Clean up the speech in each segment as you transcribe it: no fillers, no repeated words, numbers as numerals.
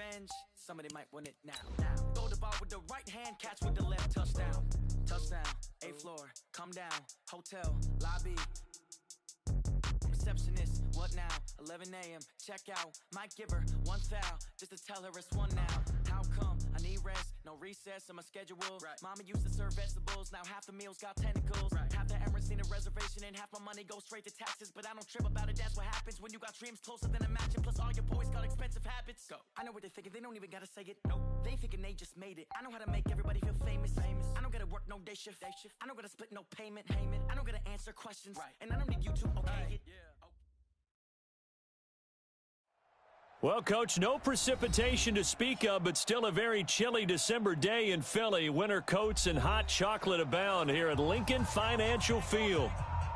revenge, somebody might win it now. Throw the ball with the right hand, catch with the left, touchdown. Touchdown, 8th floor, come down, hotel, lobby. Receptionist, what now? 11 a.m., check out. Might give her one foul, just to tell her it's one now. How come? I need rest, no recess in my schedule. Right. Mama used to serve vegetables, now half the meals got tentacles. Right. Half the Emirates need a reservation and half my money goes straight to taxes. But I don't trip about it, that's what happens when you got dreams closer than a mansion. Plus all your boys got expensive habits. Go. I know what they're thinking, they don't even gotta say it. Nope. They thinking they just made it. I know how to make everybody feel famous. I don't gotta work no day shift. I don't gotta split no payment. I don't gotta answer questions. Right. And I don't need you to okay it. Yeah. Well, Coach, no precipitation to speak of, but still a very chilly December day in Philly. Winter coats and hot chocolate abound here at Lincoln Financial Field.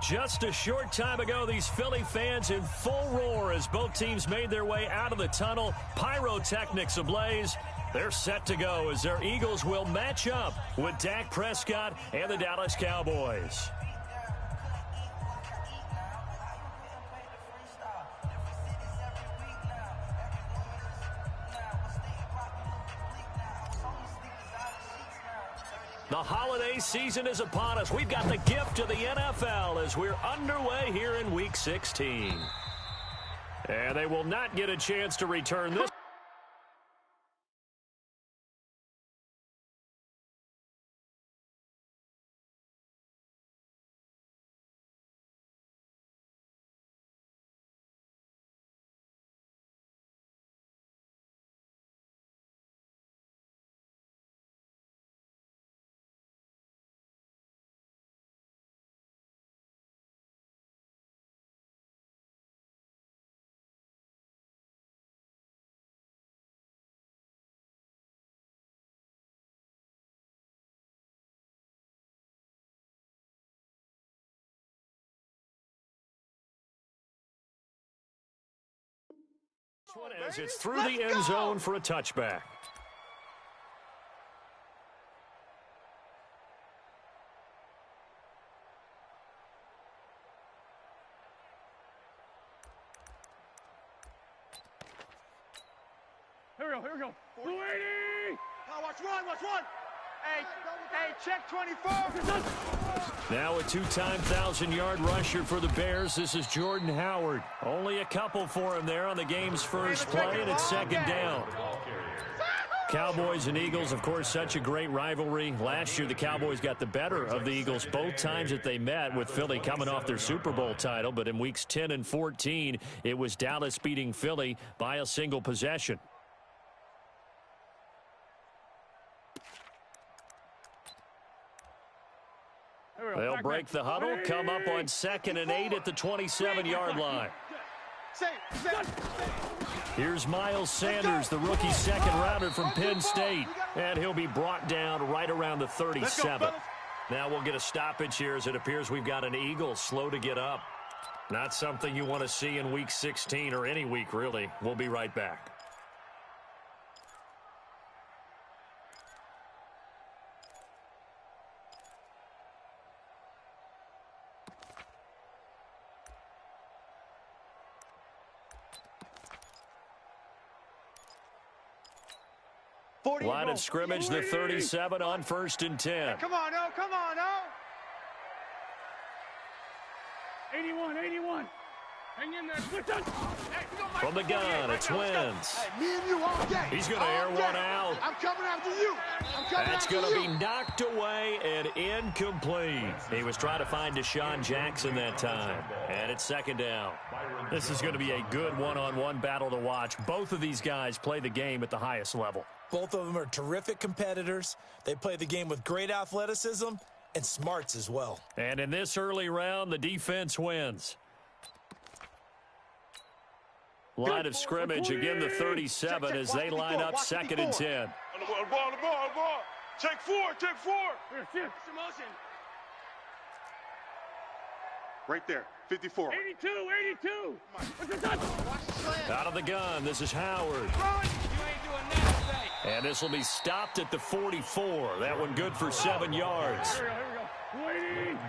Just a short time ago, these Philly fans in full roar as both teams made their way out of the tunnel. Pyrotechnics ablaze. They're set to go as their Eagles will match up with Dak Prescott and the Dallas Cowboys. The holiday season is upon us. We've got the gift of the NFL as we're underway here in Week 16. And they will not get a chance to return this. As it's through the end zone for a touchback. Here we go. 280! Now watch one. Hey, check 24. Now a two-time 1,000-yard rusher for the Bears. This is Jordan Howard. Only a couple for him there on the game's first play, and it's second down. Cowboys and Eagles, of course, such a great rivalry. Last year, the Cowboys got the better of the Eagles both times that they met, with Philly coming off their Super Bowl title. But in weeks 10 and 14, it was Dallas beating Philly by a single possession. They'll break the huddle, come up on 2nd and 8 at the 27-yard line. Here's Miles Sanders, the rookie second-rounder from Penn State. And he'll be brought down right around the 37. Now we'll get a stoppage here as it appears we've got an Eagle slow to get up. Not something you want to see in Week 16 or any week, really. We'll be right back. Line of scrimmage, the 37 on 1st and 10. Hey, come on, oh. 81. Hang in there. From the gun, it's Wentz. Hey, me and you all day. He's going to air one out. I'm coming after you. That's going to be knocked away and incomplete. He was trying to find Deshaun Jackson that time. And it's second down. This is going to be a good one-on-one battle to watch. Both of these guys play the game at the highest level. Both of them are terrific competitors. They play the game with great athleticism and smarts as well. And in this early round, the defense wins. Line of scrimmage, again the 37 as they line up 2nd and 10. On the ball. Take four. Here, motion. Right there, 54. 82. Out of the gun, this is Howard. And this will be stopped at the 44. That one good for 7 yards. Here we go.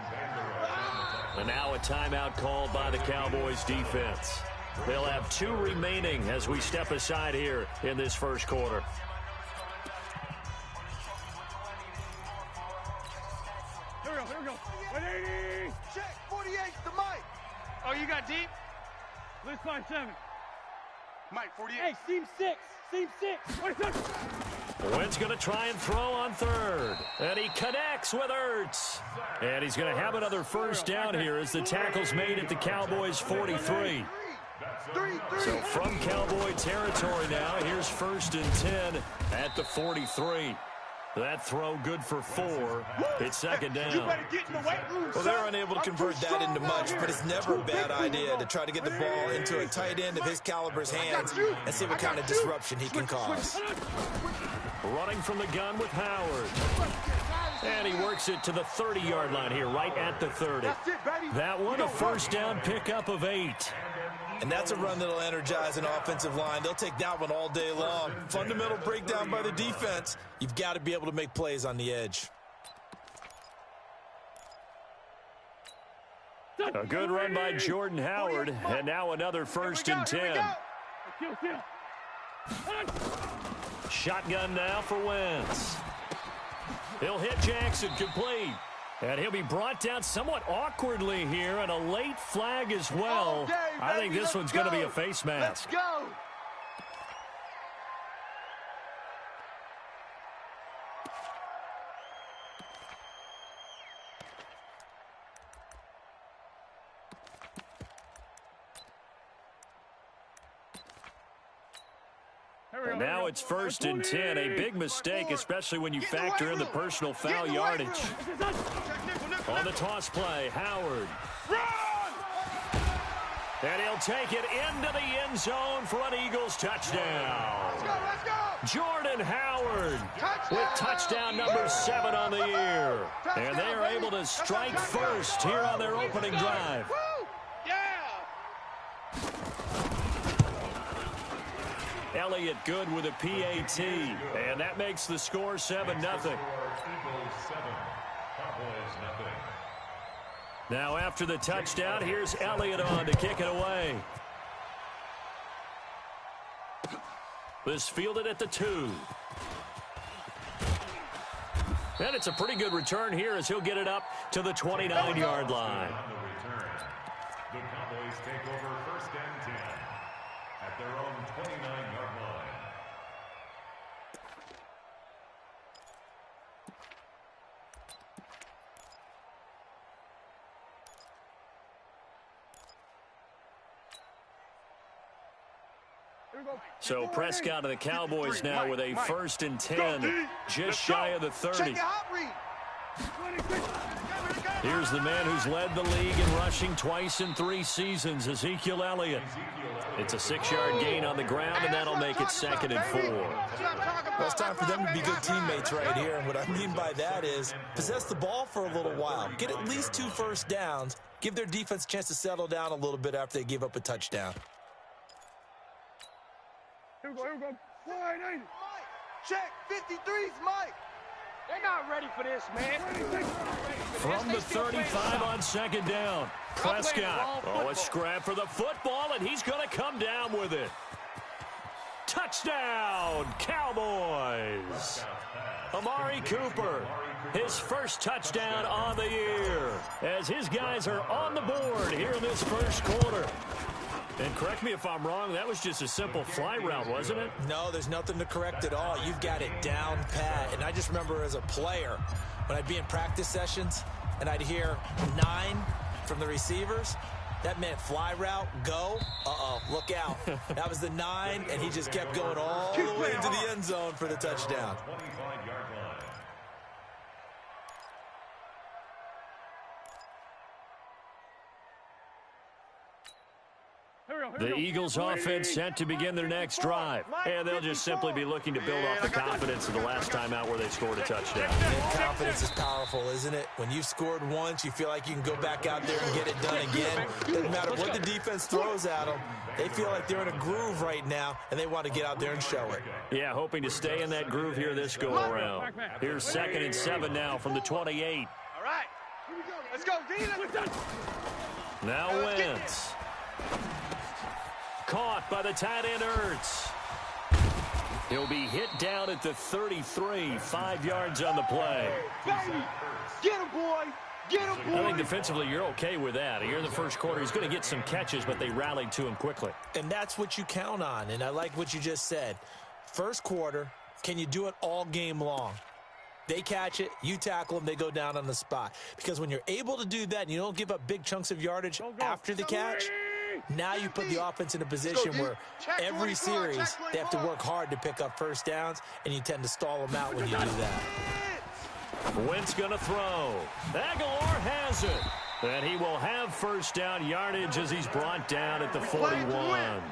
And now a timeout called by the Cowboys defense. They'll have 2 remaining as we step aside here in this first quarter. Here we go. 180. Check, 48, the Mike. Oh, you got deep? Let's 5-7. Mike, 48. Hey, seam 6. Seam 6. 27. Wynn's going to try and throw on third. And he connects with Ertz. And he's going to have another first down here as the tackle's made at the Cowboys' 43. So from Cowboy territory now, here's 1st and 10 at the 43. That throw good for 4. It's 2nd down. You better get in the weight room, Well, they're unable to convert that into much, but it's never a bad idea to try to get the ball into a tight end of his caliber's hands and see what kind of disruption he can cause. Running from the gun with Howard. And he works it to the 30-yard line here, right at the 30. That one, a first down pickup of 8. And that's a run that'll energize an offensive line. They'll take that one all day long. Fundamental breakdown by the defense. You've got to be able to make plays on the edge. A good run by Jordan Howard, and now another 1st and 10. Shotgun now for Wentz. He'll hit Jackson, complete. And he'll be brought down somewhat awkwardly here, and a late flag as well. I think this one's going to be a face mask. Let's go. And now it's 1st and 10. A big mistake, especially when you factor in the personal foul yardage. On the toss play, Howard. And he'll take it into the end zone for an Eagles touchdown. Let's go. Jordan Howard with touchdown number 7 on the year. And they are able to strike first here on their opening drive. Elliott good with a PAT, and that makes the score 7-0. Now after the touchdown, here's Elliott on to kick it away. This fielded at the 2. And it's a pretty good return here as he'll get it up to the 29-yard line. The Cowboys take over 1st and 10 at their own 29-yard line. So Prescott and the Cowboys now with a 1st and 10, just shy of the 30. Here's the man who's led the league in rushing twice in 3 seasons, Ezekiel Elliott. It's a 6-yard gain on the ground, and that'll make it 2nd and 4. Well, it's time for them to be good teammates right here, and what I mean by that is possess the ball for a little while. Get at least 2 first downs. Give their defense a chance to settle down a little bit after they give up a touchdown. Here we go. 180. Check, 53's Mike. They're not ready for this, man. From the 35 on 2nd down, Prescott. Oh, a scrap for the football, and he's going to come down with it. Touchdown, Cowboys. Amari Cooper, his first touchdown on the year, as his guys are on the board here in this first quarter. And correct me if I'm wrong, that was just a simple fly route, wasn't it? No, there's nothing to correct at all. You've got it down pat. And I just remember as a player, when I'd be in practice sessions and I'd hear 9 from the receivers, that meant fly route, go, look out. That was the 9, and he just kept going all the way into the end zone for the touchdown. 25-yard line. The Eagles offense set to begin their next drive. And they'll just simply be looking to build off the confidence of the last time out where they scored a touchdown. And confidence is powerful, isn't it? When you've scored once, you feel like you can go back out there and get it done again. Doesn't matter what the defense throws at them. They feel like they're in a groove right now, and they want to get out there and show it. Yeah, hoping to stay in that groove here this go-around. Here's 2nd and 7 now from the 28. All right. Let's go, D. Now Wentz. caught by the tight end Ertz. He'll be hit down at the 33, 5 yards on the play. Get him, boy! Get him, boy! I think defensively you're okay with that. Here in the first quarter, he's going to get some catches, but they rallied to him quickly. And that's what you count on, and I like what you just said. First quarter, can you do it all game long? They catch it, you tackle them, they go down on the spot. Because when you're able to do that and you don't give up big chunks of yardage after the catch, now you put the offense in a position where every series they have to work hard to pick up first downs, and you tend to stall them out when you do that. Wentz going to throw. Aguilar has it. And he will have first down yardage as he's brought down at the 41.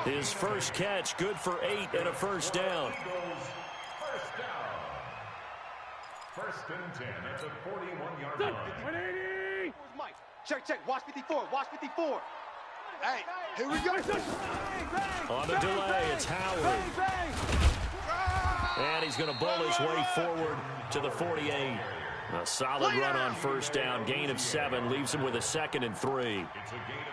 His first catch, good for 8 and a first down. First and 10 at the 41-yard line. Mike, check. Watch 54. Watch 54. Hey, here we go. On the delay, it's Howard. And he's going to bowl his way forward to the 48. A solid run on first down. Gain of 7 leaves him with a 2nd and 3.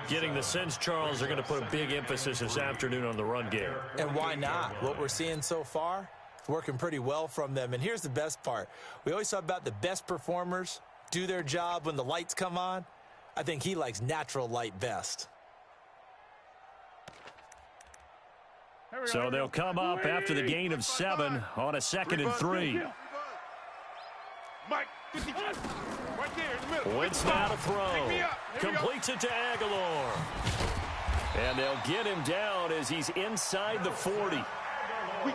Getting the sense, Charles, they're going to put a big emphasis this afternoon on the run game. And why not? What we're seeing so far, it's working pretty well from them. And here's the best part. We always talk about the best performers do their job when the lights come on. I think he likes natural light best. So they'll come up after the gain of 7 on a 2nd and 3. Mike, right there in the middle. Wentz now to throw. Completes it to Aguilar. And they'll get him down as he's inside the 40.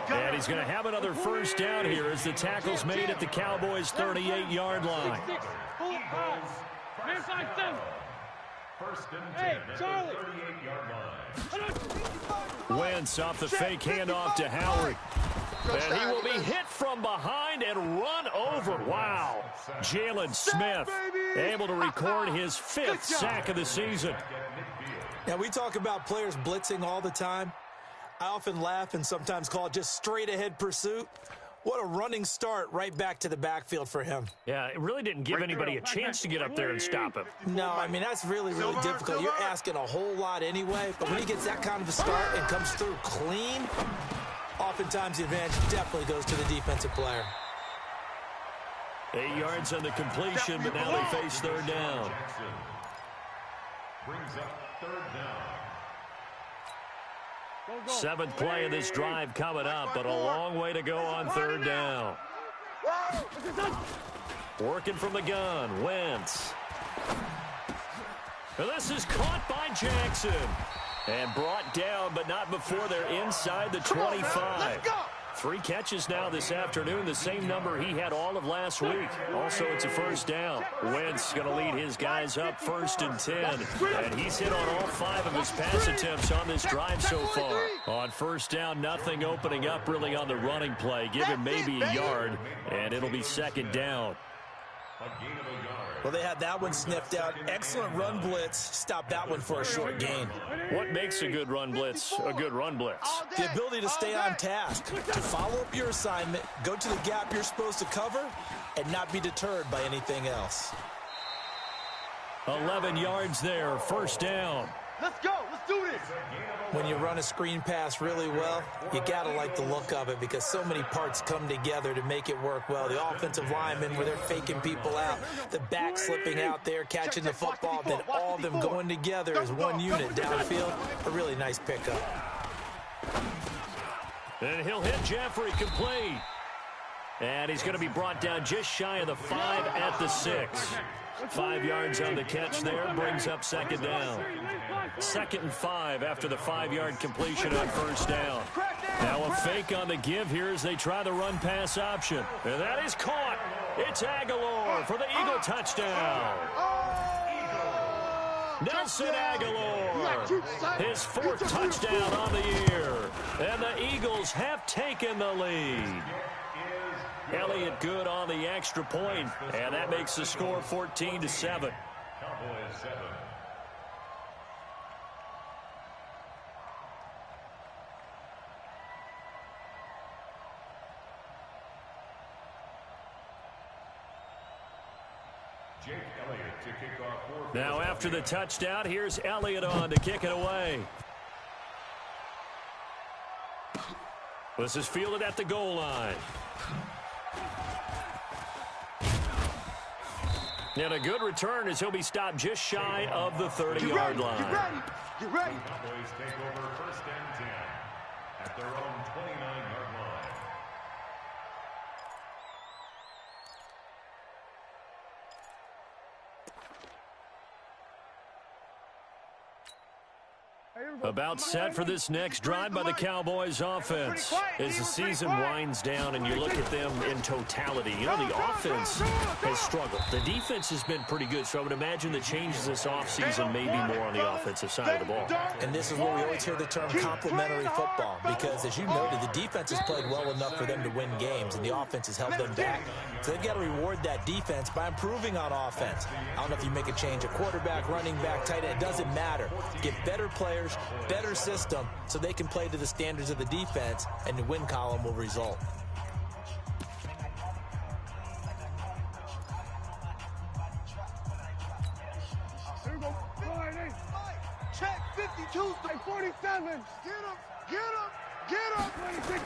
And he's going to have another first down here as the tackle's made at the Cowboys' 38-yard line. First and 10 at the 38-yard line. Wentz off the fake handoff to Howard. And he will be hit from behind and run over. Wow. Jalen Smith able to record his 5th sack of the season. Now, we talk about players blitzing all the time. I often laugh and sometimes call it just straight-ahead pursuit. What a running start right back to the backfield for him. Yeah, it really didn't give anybody a chance to get up there and stop him. No, I mean, that's really, really difficult. You're asking a whole lot anyway, but when he gets that kind of a start and comes through clean, oftentimes the advantage definitely goes to the defensive player. 8 yards on the completion, but now they face 3rd down. Brings up 3rd down. 7th play of this drive coming up, but a long way to go on 3rd down. Working from the gun, Wentz. And this is caught by Jackson. And brought down, but not before they're inside the 25. 3 catches now this afternoon, the same number he had all of last week. Also, it's a first down. Wentz going to lead his guys up 1st and 10. And he's hit on all 5 of his pass attempts on this drive so far. On first down, nothing opening up really on the running play. Give him maybe a yard, and it'll be 2nd down. Well, they had that one sniffed out. Excellent run blitz. Stop that one for a short gain. What makes a good run blitz a good run blitz? The ability to stay on task, to follow up your assignment, go to the gap you're supposed to cover, and not be deterred by anything else. 11 yards there, first down. Let's go. Let's do this. When you run a screen pass really well, you got to like the look of it because so many parts come together to make it work well. The offensive linemen, where they're faking people out, the back slipping out there, catching the football, then all of them going together as one unit downfield. A really nice pickup. And he'll hit Jeffrey complete. And he's going to be brought down just shy of the 5 at the 6. 5 yards on the catch there, brings up 2nd down. 2nd and 5 after the 5-yard completion on first down. Now a fake on the give here as they try the run-pass option. And that is caught. It's Aguilar for the Eagle touchdown. Nelson Aguilar, his 4th touchdown on the year. And the Eagles have taken the lead. Elliott good on the extra point, and that makes the score 14-7. Cowboys 7. Jake Elliott to kick off. Now after the touchdown, here's Elliott on to kick it away. This is fielded at the goal line. And a good return as he'll be stopped just shy of the 30-yard line. Get ready. Get ready. The Cowboys take over 1st and 10 at their own 29-yard line. About set for this next drive by the Cowboys offense. As the season winds down and you look at them in totality, you know, the offense has struggled. The defense has been pretty good, so I would imagine the changes this offseason may be more on the offensive side of the ball. And this is where we always hear the term complementary football, because as you noted, the defense has played well enough for them to win games, and the offense has held them back. So they've got to reward that defense by improving on offense. I don't know if you make a change at quarterback, running back, tight end, it doesn't matter. Get better players, better system, so they can play to the standards of the defense, and the win column will result. Here we go. Check 52, 47. Get him. Get him. Get him. 26.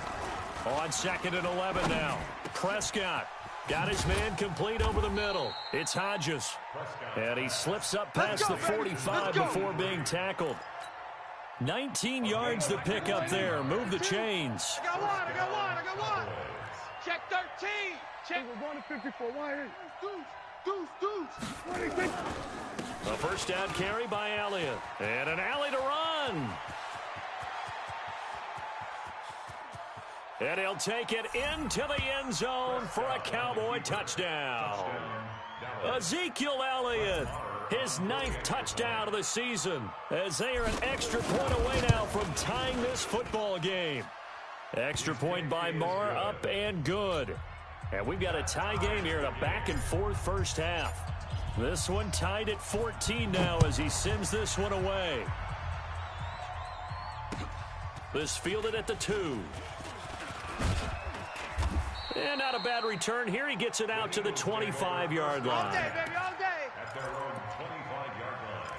On 2nd and 11 now. Prescott got his man complete over the middle. It's Hodges. And he slips up past the 45 before being tackled. 19 yards to pick up there. Move the chains. I got one. Check 13. Check. We're going to 54. Why? Deuce. 26. A first down carry by Elliott. And an alley to run. And he'll take it into the end zone for a Cowboy touchdown. Ezekiel Elliott, his 9th touchdown of the season, as they are an extra point away now from tying this football game. Extra point by Marr, up and good. And we've got a tie game here in a back-and-forth first half. This one tied at 14 now as he sends this one away. This fielded at the 2. And not a bad return here. He gets it out to the 25-yard line. All day, baby, all day. At their own 25-yard line.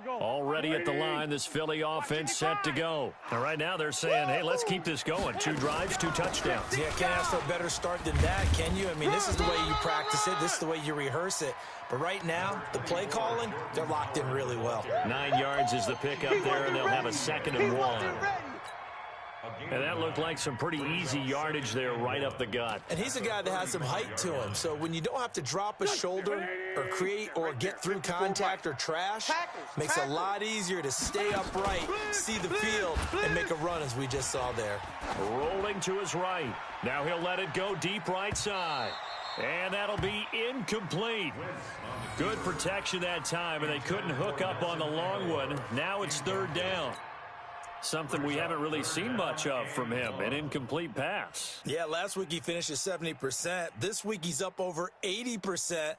Go. Already at the line, this Philly offense set to go. And right now they're saying, hey, let's keep this going. 2 drives, 2 touchdowns. Yeah, can't ask for a better start than that, can you? I mean, this is the way you practice it. This is the way you rehearse it. But right now, the play calling, they're locked in really well. 9 yards is the pickup there, and they'll have a 2nd and 1. And that looked like some pretty easy yardage there right up the gut. And he's a guy that has some height to him. So when you don't have to drop a shoulder or create or get through contact or trash, makes it a lot easier to stay upright, see the field, and make a run as we just saw there. Rolling to his right. Now he'll let it go deep right side. And that'll be incomplete. Good protection that time, and they couldn't hook up on the long one. Now it's 3rd down. Something we haven't really seen much of from him, an incomplete pass. Yeah, last week he finished at 70%. This week he's up over 80%.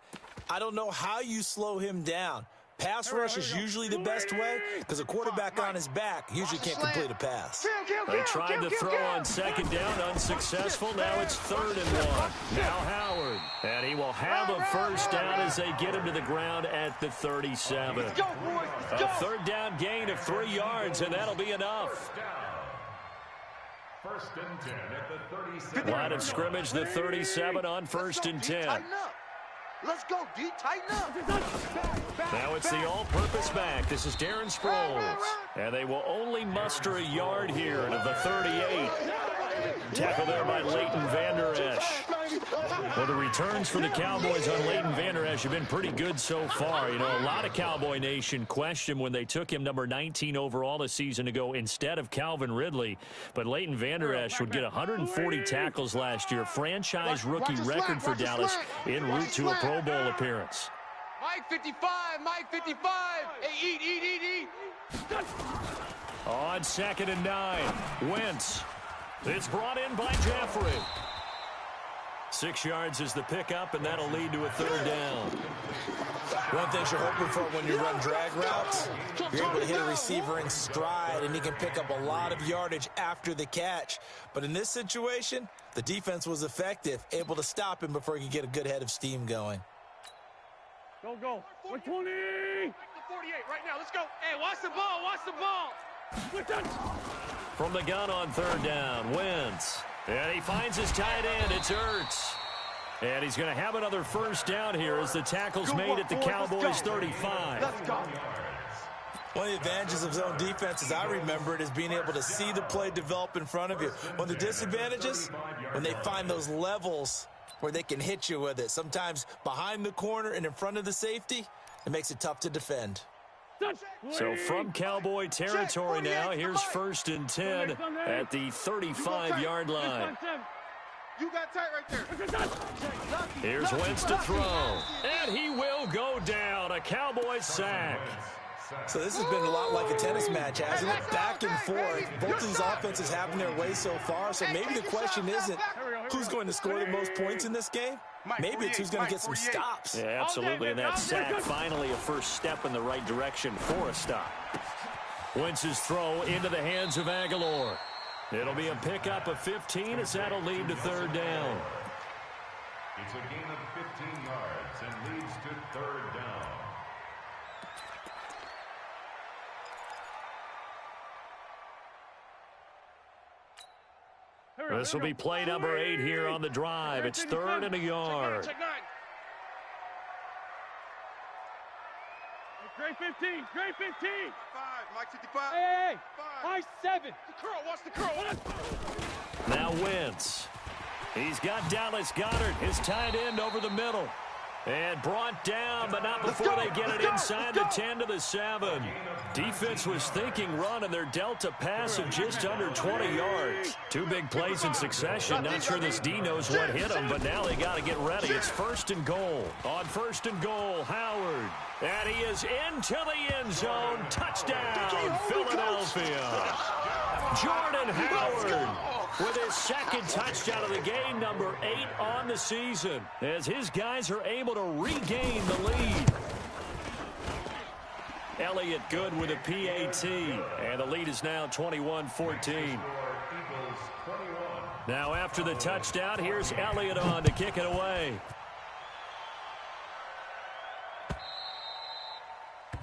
I don't know how you slow him down. Pass rush is usually the best way because a quarterback on his back usually can't complete a pass. They tried to throw on 2nd down, unsuccessful. Now it's 3rd and 1. Now Howard. And he will have a first down as they get him to the ground at the 37. A 3rd down gain of 3 yards, and that'll be enough. 1st and 10 at the 37. Line of scrimmage, the 37 on 1st and 10. Let's go, D. Tighten up. Now it's the all-purpose back. This is Darren Sproles. And they will only muster a yard here to the 38. Tackle there by Leighton Vander Esch. Well, the returns for the Cowboys on Leighton Vander Esch have been pretty good so far. You know, a lot of Cowboy Nation questioned when they took him number 19 overall a season ago instead of Calvin Ridley. But Leighton Vander Esch would get 140 tackles last year, franchise rookie record for Dallas en route to a Pro Bowl appearance. Mike 55, Mike 55. Hey, eat. On 2nd and 9, Wentz. It's brought in by Jeffrey. 6 yards is the pickup, and that'll lead to a 3rd down. One thing you're hoping for when you run drag routes, you're able to hit a receiver in stride, and he can pick up a lot of yardage after the catch. But in this situation, the defense was effective, able to stop him before he could get a good head of steam going. Go. 120. 48 right now. Let's go. Hey, watch the ball. Watch the ball. From the gun on third down, Wentz. And he finds his tight end. It's Ertz. And he's going to have another first down here as the tackle's made at the Cowboys' 35. Let's go. One of the advantages of zone defense, as I remember it, is being able to see the play develop in front of you. One of the disadvantages, when they find those levels where they can hit you with it, sometimes behind the corner and in front of the safety, it makes it tough to defend. So from Cowboy territory now, here's 1st and 10 at the 35-yard line. You got tight right there. Here's Wentz to throw. And he will go down. A Cowboy sack. So this has been a lot like a tennis match, hasn't it? Back and forth. Both of these offenses having their way so far. So maybe the question isn't who's going to score the most points in this game. Maybe it's who's going to get some stops. Yeah, absolutely. And that sack finally a first step in the right direction for a stop. Wentz's throw into the hands of Aguilar. It'll be a pickup of 15 as that'll lead to third down. It's a gain of 15 yards and leads to third down. This will be play number 8 here on the drive. It's 3rd and a yard. Check 9. Great 15. Great 15. 5. Mike 55. Hey. 5. 7. The curl. Watch the curl. Now Wentz. He's got Dallas Goedert, his tight end, over the middle. And brought down, but not before they get it inside the 10 to the 7. Defense was thinking run, and they're dealt a pass of just under 20 yards. 2 big plays in succession. Not sure this D knows what hit him, but now they got to get ready. It's 1st and goal. On 1st and goal, Howard. And he is into the end zone. Touchdown, Philadelphia. Jordan Howard with his 2nd touchdown of the game, number 8 on the season, as his guys are able to regain the lead. Elliott good with a PAT, and the lead is now 21-14. Now after the touchdown, here's Elliott on to kick it away.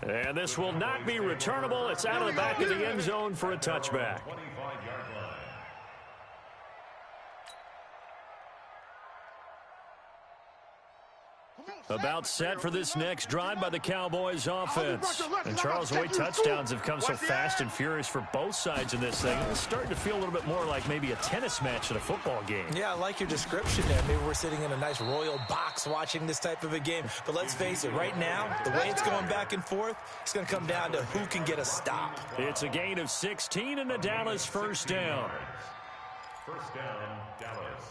And this will not be returnable. It's out of the back of the end zone for a touchback. About set for this next drive by the Cowboys offense. And Charles, the way touchdowns have come so fast and furious for both sides in this thing, it's starting to feel a little bit more like maybe a tennis match at a football game. Yeah, I like your description there. Maybe we're sitting in a nice royal box watching this type of a game. But let's face it, right now, the way it's going back and forth, it's going to come down to who can get a stop. It's a gain of 16 and a Dallas first down. First down, Dallas.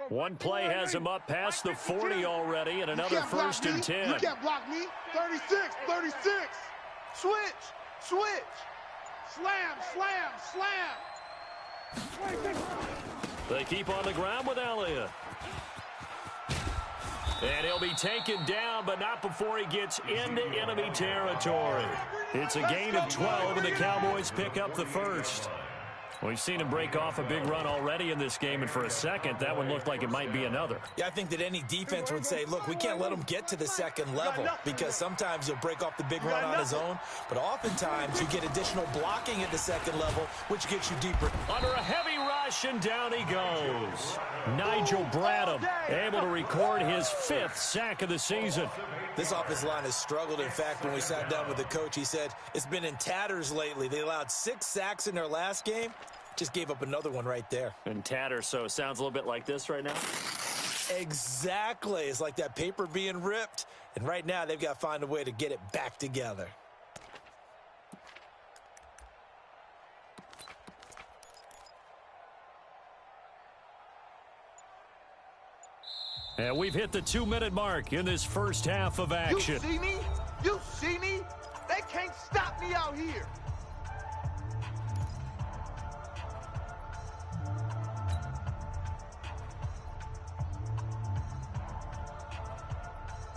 One play has him up past the 40 already, and another 1st and 10. You can't block me. 36. Switch. Slam. They keep on the ground with Elliott. And he'll be taken down, but not before he gets into enemy territory. It's a gain of 12, and the Cowboys pick up the first. We've seen him break off a big run already in this game, and for a second, that one looked like it might be another. Yeah, I think that any defense would say, look, we can't let him get to the second level, because sometimes he'll break off the big run on his own, but oftentimes you get additional blocking at the second level, which gets you deeper. Under a heavy rush, and down he goes. Nigel Bradham able to record his 5th sack of the season. This offensive line has struggled. In fact, when we sat down with the coach, he said it's been in tatters lately. They allowed 6 sacks in their last game. Just gave up another one right there. In tatters, so it sounds a little bit like this right now? Exactly. It's like that paper being ripped. And right now, they've got to find a way to get it back together. And we've hit the 2-minute mark in this first half of action. You see me? You see me? They can't stop me out here.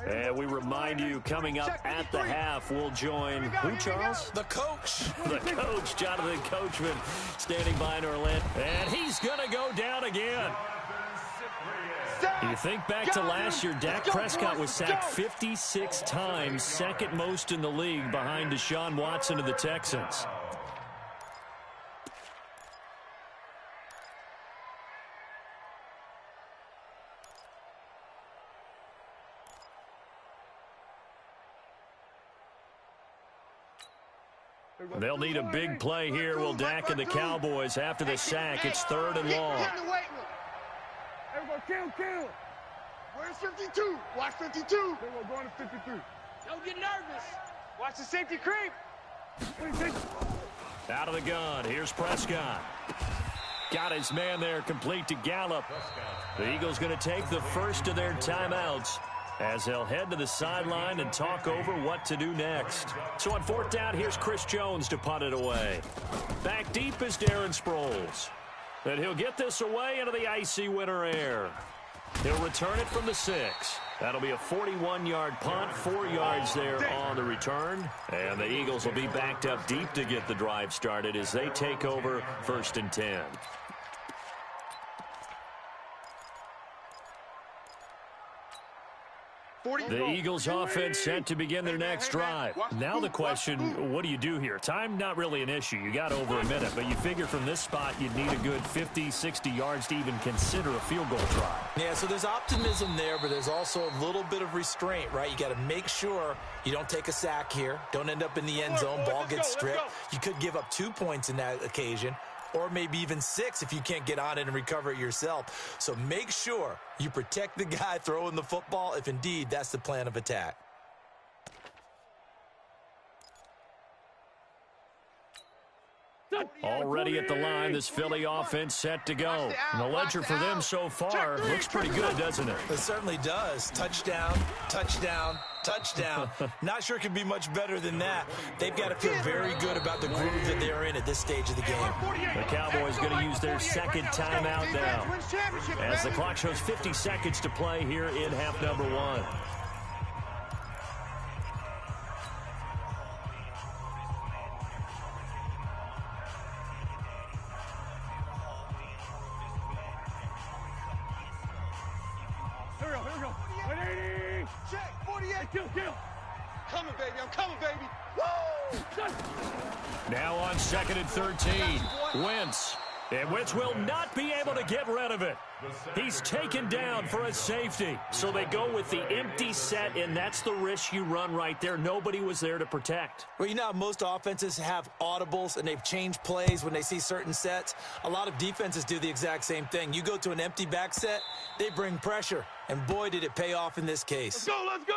And we remind you, coming up at the half, we'll join who, Charles? The coach. The coach, Jonathan Coachman, standing by in Orlando. And he's going to go down again. You think back to last year, Dak Prescott was sacked 56 times, second most in the league behind Deshaun Watson of the Texans. They'll need a big play here. Will Dak and the Cowboys after the sack. It's 3rd and long. Everybody kill. Where's 52? Watch 52. They're going to 53. Don't get nervous. Watch the safety creep. Out of the gun. Here's Prescott. Got his man there, complete to Gallup. The Eagles going to take the first of their timeouts as they'll head to the sideline and talk over what to do next. So on 4th down, here's Chris Jones to punt it away. Back deep is Darren Sproles. And he'll get this away into the icy winter air. He'll return it from the 6. That'll be a 41-yard punt, 4 yards there on the return. And the Eagles will be backed up deep to get the drive started as they take over 1st and 10. The Eagles offense set to begin their next drive. Now the question, what do you do here? Time not really an issue. You got over a minute, but you figure from this spot you'd need a good 50, 60 yards to even consider a field goal try. Yeah, so there's optimism there, but there's also a little bit of restraint, right? You got to make sure you don't take a sack here. Don't end up in the end zone. Ball gets stripped. You could give up 2 points in that occasion, or maybe even 6 if you can't get on it and recover it yourself. So make sure you protect the guy throwing the football if indeed that's the plan of attack. Already at the line, this Philly offense set to go. And the ledger for them so far looks pretty good, doesn't it? It certainly does. Touchdown, touchdown, touchdown. Not sure it could be much better than that. They've got to feel very good about the groove that they're in at this stage of the game. The Cowboys going to use their second timeout now, as the clock shows 50 seconds to play here in half number 1. Coming, baby. I'm coming, baby. Woo! Now on 2nd and 13. Wentz. And Wentz will not be able to get rid of it. He's taken down for a safety. So they go with the empty set, and that's the risk you run right there. Nobody was there to protect. Well, you know how most offenses have audibles, and they've changed plays when they see certain sets. A lot of defenses do the exact same thing. You go to an empty back set, they bring pressure. And boy, did it pay off in this case. Let's go, let's go!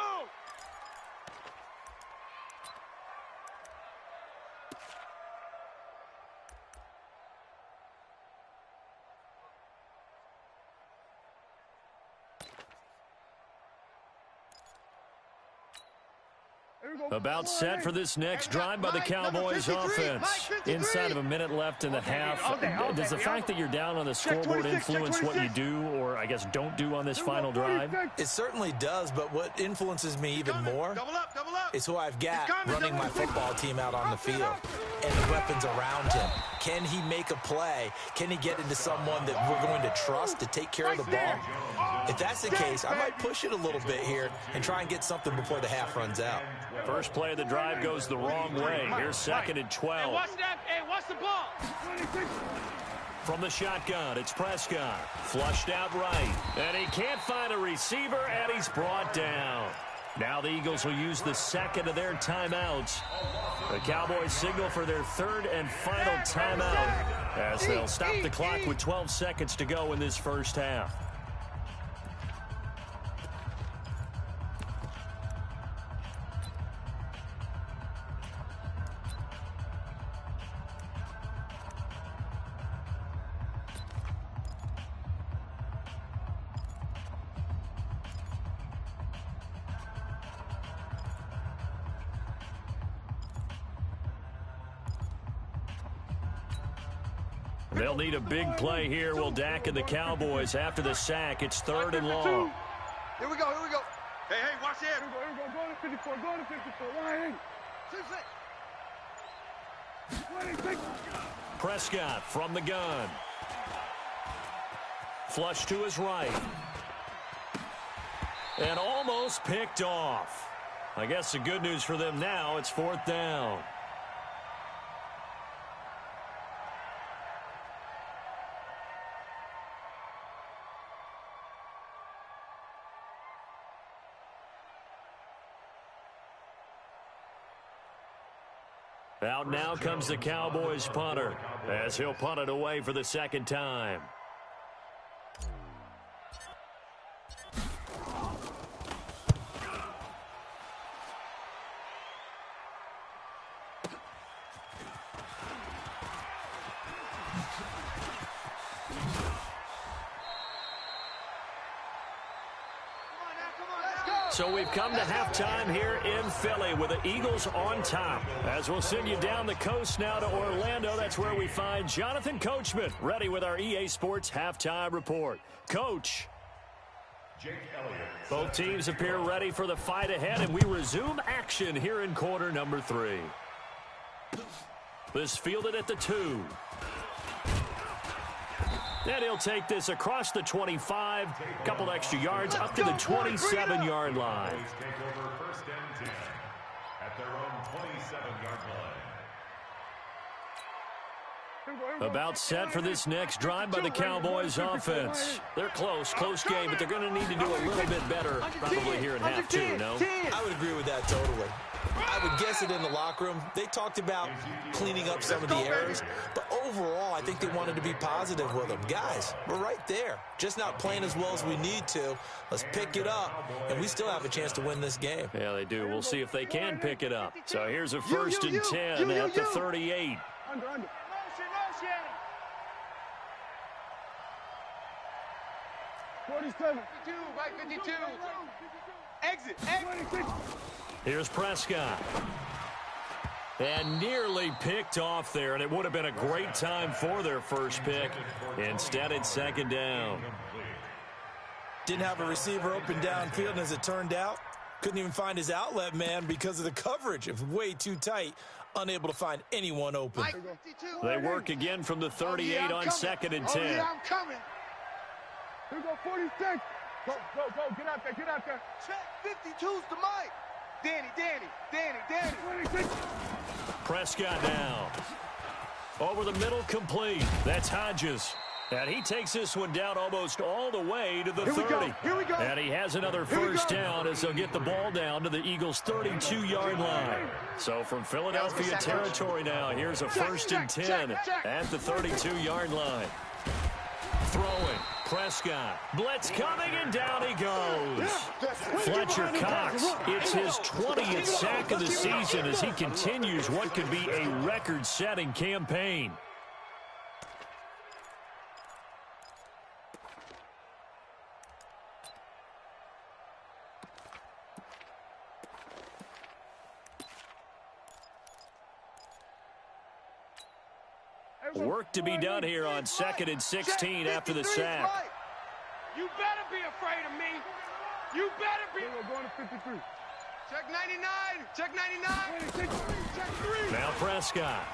About set for this next drive by the Cowboys offense. Inside of a minute left in the half. Does the fact that you're down on the scoreboard influence what you do, or I guess don't do on this final drive? It certainly does, but what influences me even more is who I've got running my football team out on the field and the weapons around him. Can he make a play? Can he get into someone that we're going to trust to take care of the ball? If that's the case, I might push it a little bit here and try and get something before the half runs out. First play of the drive goes the wrong way. Here's 2nd and 12. Hey, watch that. Hey, watch the ball. From the shotgun, it's Prescott. Flushed out right. And he can't find a receiver, and he's brought down. Now the Eagles will use the second of their timeouts. The Cowboys signal for their 3rd and final timeout as they'll stop the clock with 12 seconds to go in this first half. They'll need a big play here. Will Dak and the Cowboys after the sack. It's 3rd and long. Here we go, here we go. Hey, watch the edge, We're going to 54. Why? 26. Prescott from the gun. Flush to his right. And almost picked off. I guess the good news for them now, it's 4th down. Out now comes the Cowboys punter as he'll punt it away for the second time. So we've come to halftime here in Philly with the Eagles on top. As we'll send you down the coast now to Orlando, that's where we find Jonathan Coachman ready with our EA Sports halftime report. Coach. Both teams appear ready for the fight ahead, and we resume action here in quarter number 3. This fielded at the 2. And he'll take this across the 25, a couple extra yards up to the 27-yard line. Take over 1st and 10 at their own 27-yard line. About set for this next drive by the Cowboys offense. They're close game, but they're going to need to do a little bit better probably here in half 2, no? I would agree with that totally. I would guess it in the locker room. They talked about cleaning up some of the errors, but overall, I think they wanted to be positive with them. Guys, we're right there. Just not playing as well as we need to. Let's pick it up, and we still have a chance to win this game. Yeah, they do. We'll see if they can pick it up. So here's a 1st and 10 at the 38. Under. 47. 52, right 52. Exit. 26. Here's Prescott. And nearly picked off there, and it would have been a great time for their first pick. Instead, it's 2nd down. Didn't have a receiver open downfield, and as it turned out, couldn't even find his outlet man because of the coverage. It was way too tight, unable to find anyone open. They work again from the 38 on 2nd and 10. Oh, yeah, I'm coming. Here we go, 46. Go. Get out there. Check 52's to Mike. Danny. 26. Prescott now. Over the middle, complete. That's Hodges. And he takes this one down almost all the way to the 30. Here we go. And he has another first down as they'll get the ball down to the Eagles' 32-yard line. So from Philadelphia territory now, here's a 1st and 10 at the 32-yard line. Throwing. Prescott. Blitz coming, and down he goes. Fletcher Cox. It's his 20th sack of the season as he continues what could be a record-setting campaign. Work to be done here on 2nd and 16 after the sack. You better be afraid of me. You better be. We're going to 53. Check 99. Check 99. 26. Check 3. Now Prescott.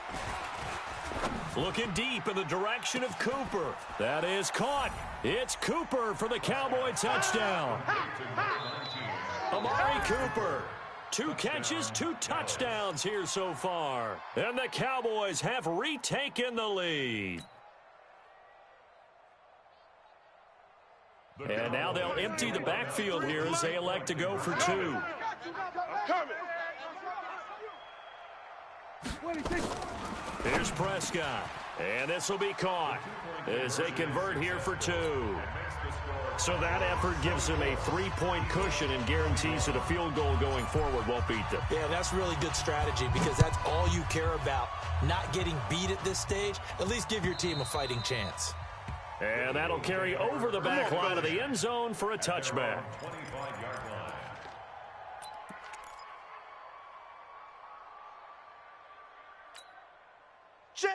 Looking deep in the direction of Cooper. That is caught. It's Cooper for the Cowboy touchdown. Amari Cooper. 2 catches, 2 touchdowns here so far. And the Cowboys have retaken the lead. And now they'll empty the backfield here as they elect to go for 2. 26. Here's Prescott. And this will be caught as they convert here for 2. So that effort gives them a 3-point cushion and guarantees that a field goal going forward won't beat them. Yeah, that's really good strategy because that's all you care about. Not getting beat at this stage. At least give your team a fighting chance. And that'll carry over the back line of the end zone for a touchback.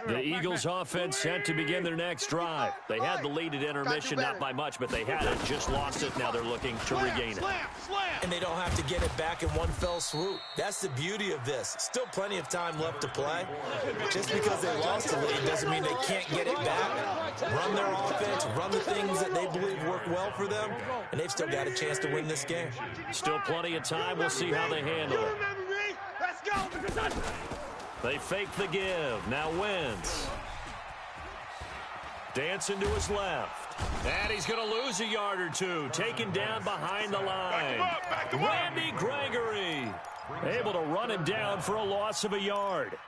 The Eagles offense set to begin their next drive. They had the lead at intermission, not by much, but they had it, just lost it. Now they're looking to regain it. And they don't have to get it back in one fell swoop. That's the beauty of this. Still plenty of time left to play. Just because they lost the lead doesn't mean they can't get it back. Run their offense, run the things that they believe work well for them, and they've still got a chance to win this game. Still plenty of time. We'll see how they handle it. Let's go. They fake the give. Now Wentz. Dancing to his left. And he's going to lose a yard or two. Taken down behind the line. Randy Gregory able to run him down for a loss of a yard.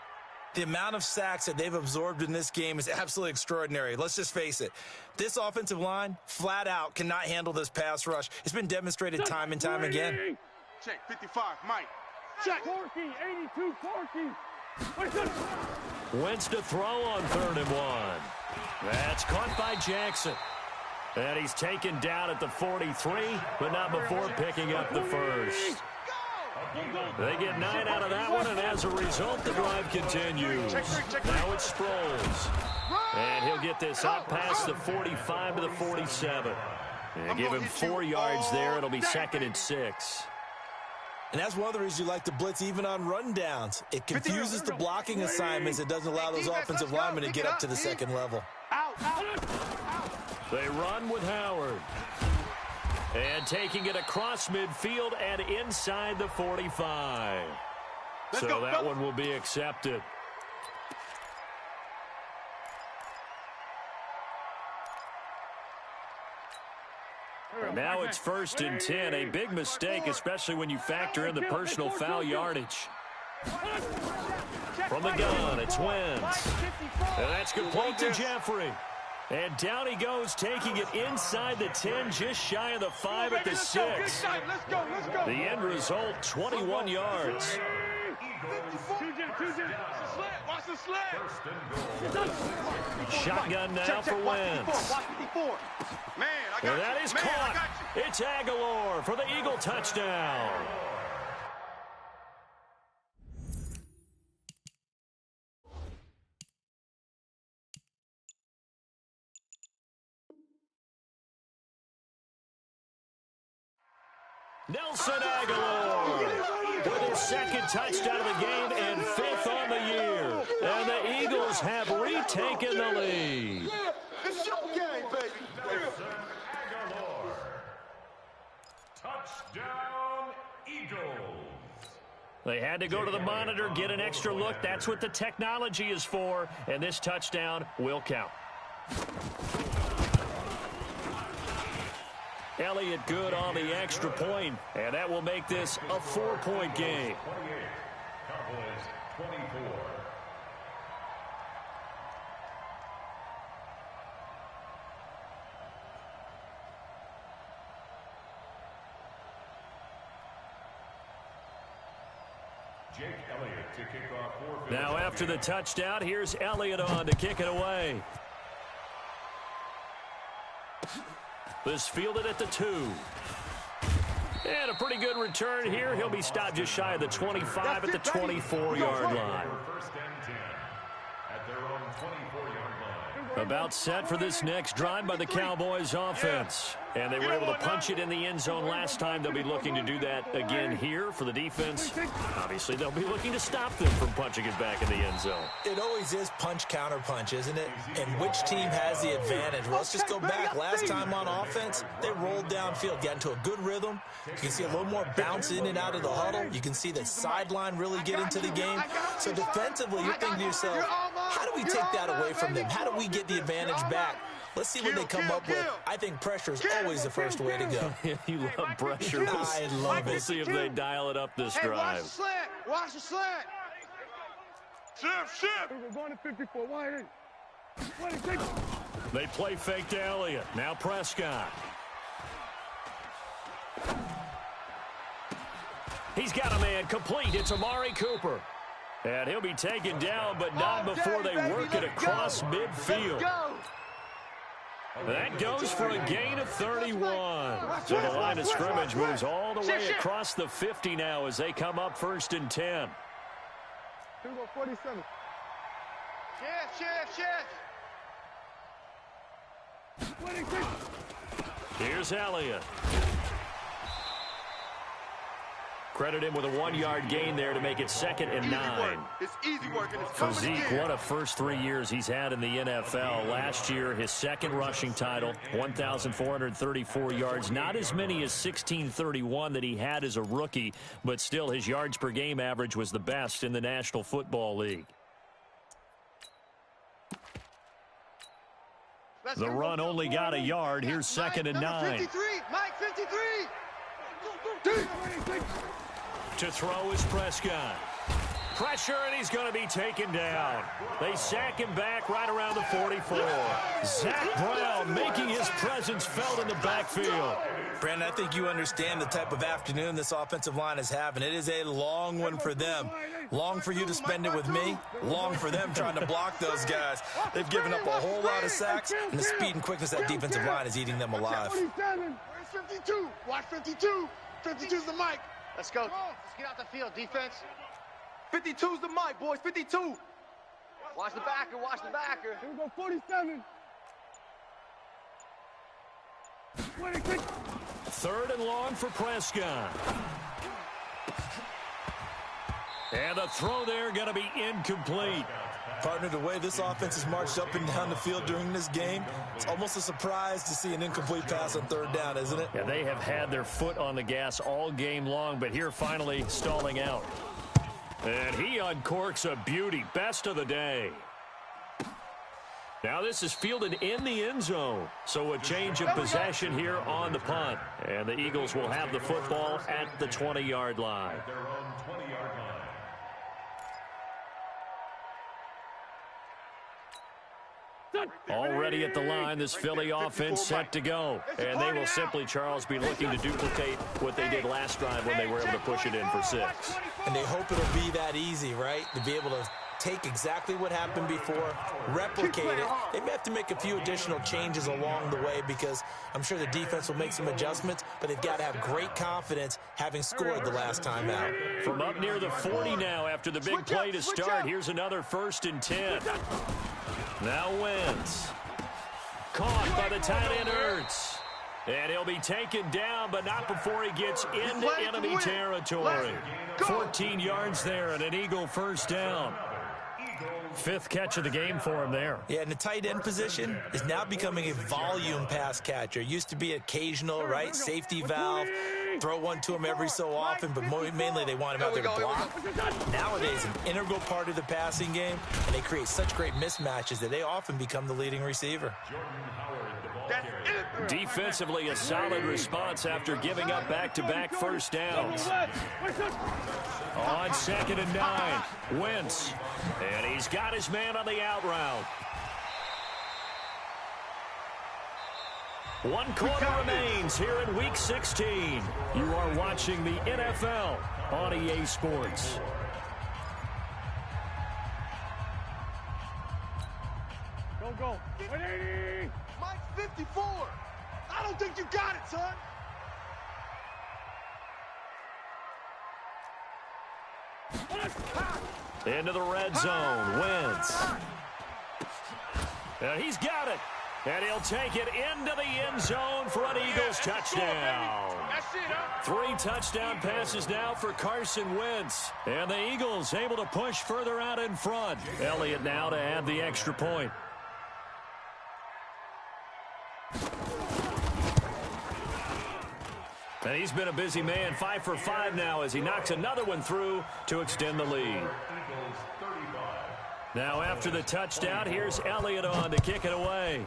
The amount of sacks that they've absorbed in this game is absolutely extraordinary. Let's just face it. This offensive line, flat out, cannot handle this pass rush. It's been demonstrated time and time again. Check 55, Mike. Check. Corky, 82, Corky. Wentz to throw on 3rd and 1. That's caught by Jackson. And he's taken down at the 43, but not before picking up the first. They get 9 out of that one, and as a result, the drive continues. Now it's Sproles. And he'll get this out past the 45 to the 47. And give him 4 yards there. It'll be 2nd and 6. And that's one of the reasons you like to blitz even on rundowns. It confuses the blocking assignments. It doesn't allow those offensive linemen to get up to the 2nd level. They run with Howard. And taking it across midfield and inside the 45. So that one will be accepted. Now it's 1st and 10. A big mistake, especially when you factor in the personal foul yardage. From the gun, it's Wentz. And that's complete to Jeffrey. And down he goes, taking it inside the 10, just shy of the 5 at the 6. The end result, 21 yards. Shotgun now for Wentz. And that is caught. It's Aguilar for the Eagle touchdown. Nelson Aguilar with his 2nd touchdown of the game and 5th on the year. And the Eagles have retaken the lead. It's your game, baby. Aguilar. Touchdown, Eagles. They had to go to the monitor, get an extra look. That's what the technology is for. And this touchdown will count. Elliott good on the extra point, and that will make this a 4-point game. 28, Cowboys 24. Jake Elliott to kick off for Now after the touchdown, here's Elliott on to kick it away. This fielded at the 2. And a pretty good return here. He'll be stopped just shy of the 25 at the 24-yard line. First and 10 at their own 24-yard line. About set for this next drive by the Cowboys offense. And they were able to punch it in the end zone last time. They'll be looking to do that again here for the defense. Obviously, they'll be looking to stop them from punching it back in the end zone. It always is punch, counter punch, isn't it? And which team has the advantage? Well, let's just go back. Last time on offense, they rolled downfield, got into a good rhythm. You can see a little more bounce in and out of the huddle. You can see the sideline really get into the game. So defensively, you're thinking to yourself, how do we take that away from them? How do we get the advantage back? Let's see what they come up with. I think pressure is always the first way to go. You love pressure. I love it. We'll see if they dial it up this drive. Watch the slant. Shift. We're going to 54. Wide in. They play fake to Elliott. Now Prescott. He's got a man complete. It's Amari Cooper. And he'll be taken down, but not before they work it across midfield. That goes for a gain of 31. So the line of scrimmage moves all the way across the 50 now as they come up 1st and 10. 47. Here's Elliott. Credit him with a 1-yard gain there to make it 2nd and 9. It's easy work, and it's For coming Zeke, in. what a first 3 years he's had in the NFL. Last year, his 2nd rushing title, 1,434 yards. Not as many as 1,631 that he had as a rookie, but still his yards per game average was the best in the National Football League. The run only got a yard. Here's 2nd and 9. 53, Mike 53. To throw is Prescott. Pressure, and he's going to be taken down. They sack him back right around the 44. Zach Brown making his presence felt in the backfield. Brandon, I think you understand the type of afternoon this offensive line is having. It is a long one for them. Long for you to spend it with me. Long for them trying to block those guys. They've given up a whole lot of sacks, and the speed and quickness of that defensive line is eating them alive. Where's 52? Watch 52. 52's the mic. Let's go. Let's get out the field, defense. 52's the mic, boys. 52. Watch the backer. Watch the backer. Here we go, 47. 26. 3rd and long for Prescott. And a throw there going to be incomplete. Partner, the way this offense has marched up and down the field during this game, it's almost a surprise to see an incomplete pass on 3rd down, isn't it? Yeah, they have had their foot on the gas all game long, but here finally stalling out. And he uncorks a beauty. Best of the day. Now this is fielded in the end zone. So a change of possession here on the punt. And the Eagles will have the football at the 20-yard line. Their own 20-yard line. Already at the line, this Philly offense set to go. And they will simply, Charles, be looking to duplicate what they did last drive when they were able to push it in for 6. And they hope it'll be that easy, right? To be able to take exactly what happened before, replicate it. They may have to make a few additional changes along the way because I'm sure the defense will make some adjustments, but they've got to have great confidence having scored the last time out. From up near the 40 now after the big play to start, here's another 1st and 10. Now Wentz. Caught by the tight end Ertz. And he'll be taken down, but not before he gets into enemy territory. 14 yards there and an Eagle 1st down. 5th catch of the game for him there. Yeah, and the tight end position is now becoming a volume pass catcher. Used to be occasional, right? Safety valve. Throw one to him every so often, but mainly they want him out there to block. Nowadays, an integral part of the passing game, and they create such great mismatches that they often become the leading receiver. Defensively, a solid response after giving up back-to-back 1st downs. On 2nd and 9, Wentz. And he's got his man on the out route. 1 quarter remains here in Week 16. You are watching the NFL on EA Sports. Go. 180. Mike 54. I don't think you got it, son. Into the red zone, Wentz. And he's got it. And he'll take it into the end zone for an Eagles touchdown. 3 touchdown passes now for Carson Wentz. And the Eagles able to push further out in front. Elliott now to add the extra point. And he's been a busy man, 5 for 5 now as he knocks another one through to extend the lead. Now after the touchdown, here's Elliott on to kick it away.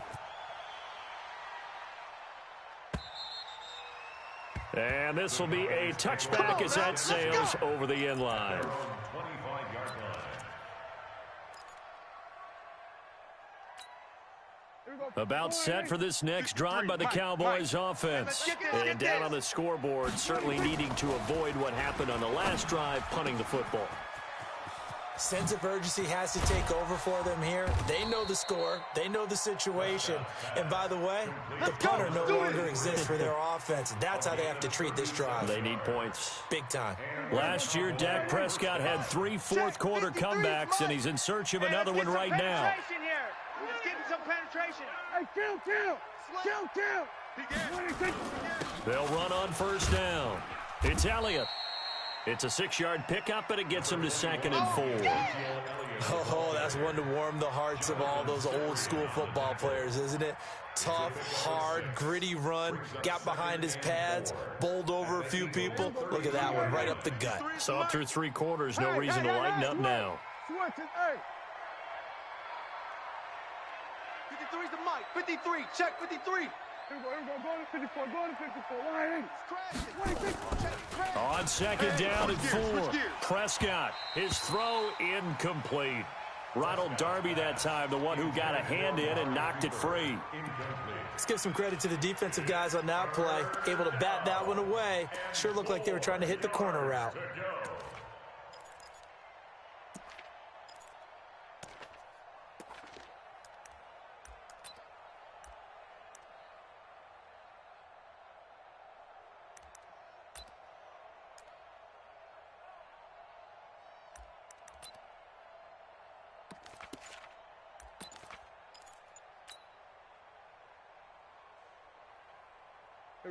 And this will be a touchback as that sails over the end line. About set for this next drive by the Cowboys offense. And down on the scoreboard, certainly needing to avoid what happened on the last drive, punting the football. Sense of urgency has to take over for them here. They know the score. They know the situation. And by the way, the punter no longer exists for their offense. That's how they have to treat this drive. They need points. Big time. Last year, Dak Prescott had 3 fourth-quarter comebacks, and he's in search of another one right now. Let's get some penetration. Hey, kill. They'll run on first down. It's Elliott. It's a 6-yard pickup, and it gets him to 2nd and 4. Oh, that's one to warm the hearts of all those old-school football players, isn't it? Tough, hard, gritty run. Got behind his pads, bowled over a few people. Look at that one, right up the gut. So through 3 quarters, no reason to lighten up now. 53's the mic. 53. Check 53. Here we go. Go to 54. Go to 54. On 2nd down and 4. Prescott, his throw incomplete. Ronald Darby that time, the one who got a hand in and knocked it free. Let's give some credit to the defensive guys on that play. Able to bat that one away. Sure looked like they were trying to hit the corner route.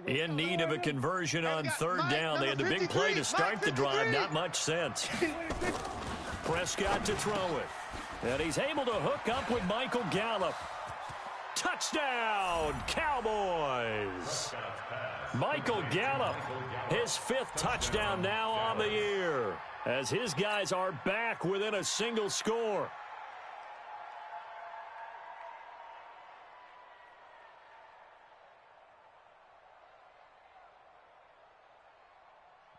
In need of a conversion on 3rd down. They had the big play to start the drive. Not much sense. Prescott to throw it. And he's able to hook up with Michael Gallup. Touchdown, Cowboys. Michael Gallup, his 5th touchdown now on the year, as his guys are back within a single score.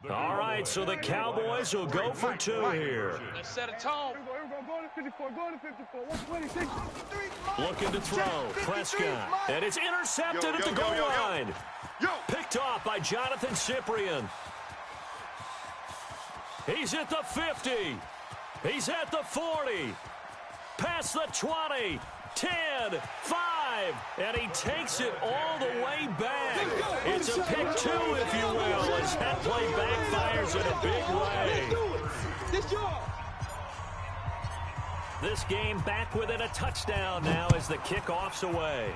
All right, so the Cowboys will go for 2 here. Let's set a tone. Go to 54. Go to 54. 126. Looking to throw. Prescott. And it's intercepted at the goal line. Picked off by Jonathan Cyprien. He's at the 50. He's at the 40. Past the 20. 10, 5, and he takes it all the way back. It's a pick 2, if you will, as that play backfires in a big way. This game back within a touchdown now as the kickoff's away.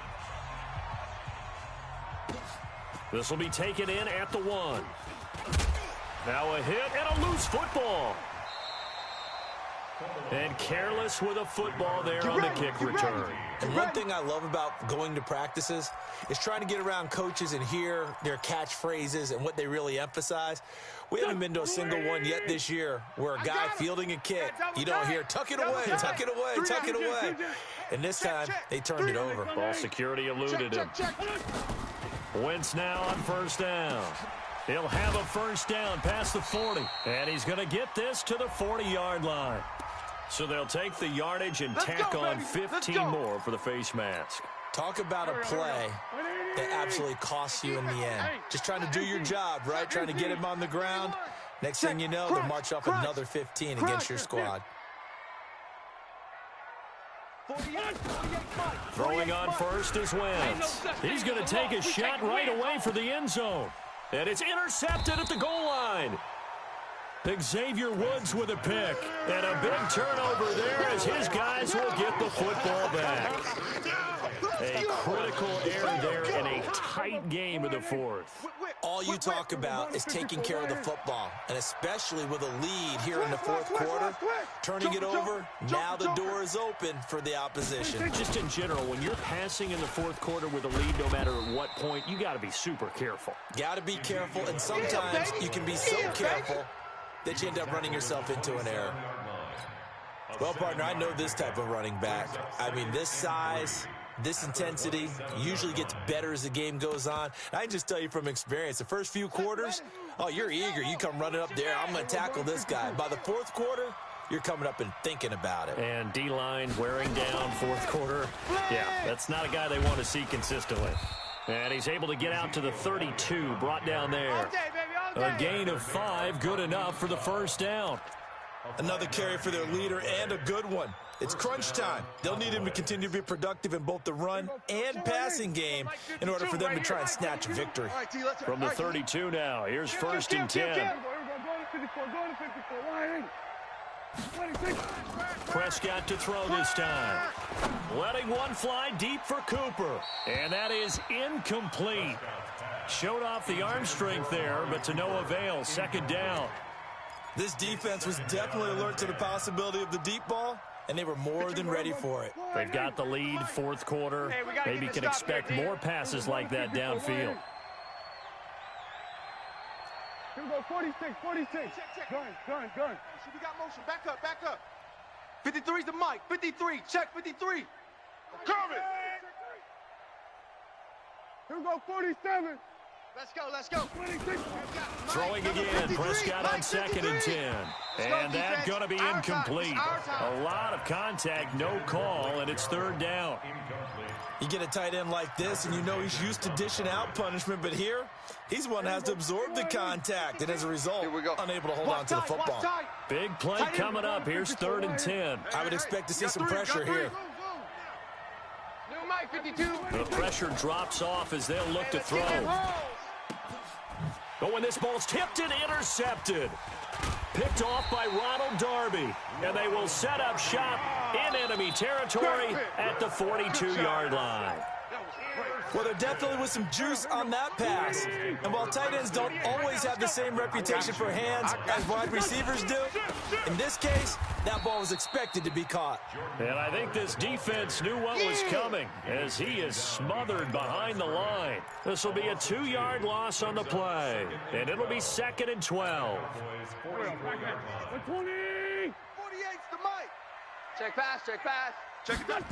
This will be taken in at the 1. Now a hit and a loose football. And careless with a football there on the kick return. And one thing I love about going to practices is trying to get around coaches and hear their catchphrases and what they really emphasize. We haven't been to a single one yet this year where a guy fielding a kick, you don't hear, tuck it away, tuck it away, tuck it away. And this time, they turned it over. Ball security eluded him. Wentz now on 1st down. He'll have a 1st down past the 40. And he's going to get this to the 40-yard line. So they'll take the yardage and tack on 15 more for the face mask. Talk about a play that absolutely costs you in the end. Just trying to do your job, right? Trying to get him on the ground. Next thing you know, they'll march off another 15 against your squad. Throwing on first is Wentz. He's going to take a shot right away for the end zone. And it's intercepted at the goal line. Xavier Woods with a pick. And a big turnover there as his guys will get the football back. A critical error there in a tight game in the 4th. All you talk about is taking care of the football, and especially with a lead here in the 4th quarter, turning it over, now the door is open for the opposition. Just in general, when you're passing in the 4th quarter with a lead, no matter at what point, you got to be super careful. Got to be careful, and sometimes you can be so careful that you end up running yourself into an error. Well, partner, I know this type of running back. I mean, this size, this intensity usually gets better as the game goes on. I can just tell you from experience, the first few quarters, oh, you're eager. You come running up there. I'm going to tackle this guy. By the 4th quarter, you're coming up and thinking about it. And D-line wearing down 4th quarter. Yeah, that's not a guy they want to see consistently. And he's able to get out to the 32, brought down there. A gain of 5, good enough for the 1st down. Another carry for their leader and a good one. It's crunch time. They'll need him to continue to be productive in both the run and passing game in order for them to try and snatch a victory. From the 32 now, here's first and 10. Prescott to throw this time. Letting one fly deep for Cooper. And that is incomplete. Showed off the arm strength there, but to no avail. Second down. This defense was definitely alert to the possibility of the deep ball, and they were more than ready for it. They've got the lead, fourth quarter. Maybe can expect more passes like that downfield. Here we go, 46. Gun. We got motion. Back up. 53's the mic. 53. Check 53. Curve it. Here we go, 47. Let's go. 26. Throwing again, Prescott on second and 10. And that's going to be incomplete. A lot of contact, no call, and it's third down. You get a tight end like this, and you know he's used to dishing out punishment, but here, he's one that has to absorb the contact, and as a result, unable to hold on to the football. Big play coming up. Here's third and 10. I would expect to see some pressure here. The pressure drops off as they'll look to throw. But when this ball's tipped and intercepted, picked off by Ronald Darby, and they will set up shop in enemy territory at the 42-yard line. Well, there definitely was some juice on that pass. And while tight ends don't always have the same reputation for hands as wide receivers do, in this case, that ball was expected to be caught. And I think this defense knew what was coming as he is smothered behind the line. This will be a 2-yard loss on the play, and it'll be second and 12. 20. 48's the mic. Check pass. Check it down.